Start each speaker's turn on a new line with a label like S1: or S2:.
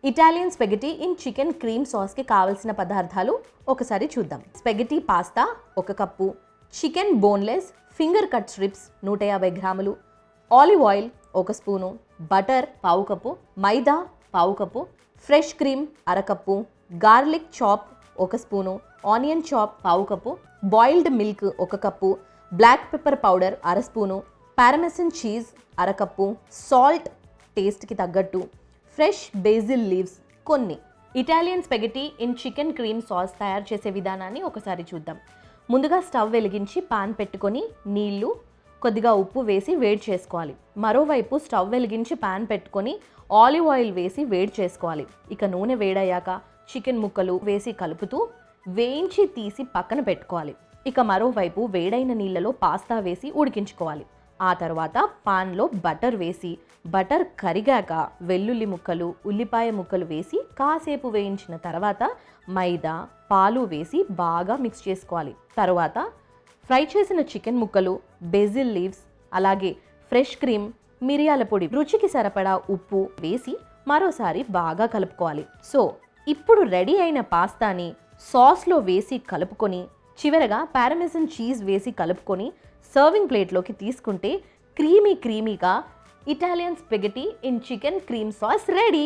S1: Italian spaghetti in chicken cream సాస్కి కావలసిన పదార్థాలు ఒకసారి చూద్దాం. Spaghetti pasta 1 cup, chicken boneless finger cut strips 150 గ్రాములు, olive oil 1 spoon, butter 1/2 cup, maida 1/2 cup, fresh cream 1/2 cup, garlic chop 1 spoon, onion chop 1/2 cup, boiled milk 1 cup, black pepper powder 1/2 spoon, parmesan cheese 1/2 cup, salt టేస్ట్కి తగ్గట్టు, fresh basil leaves కొన్ని. Italian spaghetti in chicken cream sauce తయారు చేసే విధానాన్ని ఒకసారి చూద్దాం. ముందుగా stove వెలిగించి పాన్ పెట్టుకొని నీళ్లు కొద్దిగా ఉప్పు వేసి వేడి చేసుకోవాలి. మరోవైపు స్టవ్ వెలిగించి పాన్ పెట్టుకొని ఆలివ్ ఆయిల్ వేసి వేడి చేసుకోవాలి. ఇక నూనె వేడయ్యాక చికెన్ ముక్కలు వేసి కలుపుతూ వేయించి తీసి పక్కన పెట్టుకోవాలి. ఇక మరోవైపు వేడైన నీళ్ళలో పాస్తా వేసి ఉడికించుకోవాలి. ఆ తర్వాత పాన్లో బటర్ వేసి బటర్ కరిగాక వెల్లుల్లి ముక్కలు, ఉల్లిపాయ ముక్కలు వేసి కాసేపు వేయించిన తర్వాత మైదా, పాలు వేసి బాగా మిక్స్ చేసుకోవాలి. తర్వాత ఫ్రై చేసిన చికెన్ ముక్కలు, బేసిల్ లీవ్స్, అలాగే ఫ్రెష్ క్రీమ్, మిరియాల పొడి, రుచికి సరిపడా ఉప్పు వేసి మరోసారి బాగా కలుపుకోవాలి. సో ఇప్పుడు రెడీ అయిన పాస్తాని సాస్లో వేసి కలుపుకొని చివరగా పారమెసన్ చీజ్ వేసి కలుపుకొని సర్వింగ్ ప్లేట్లోకి తీసుకుంటే క్రీమీగా Italian spaghetti in chicken cream sauce ready.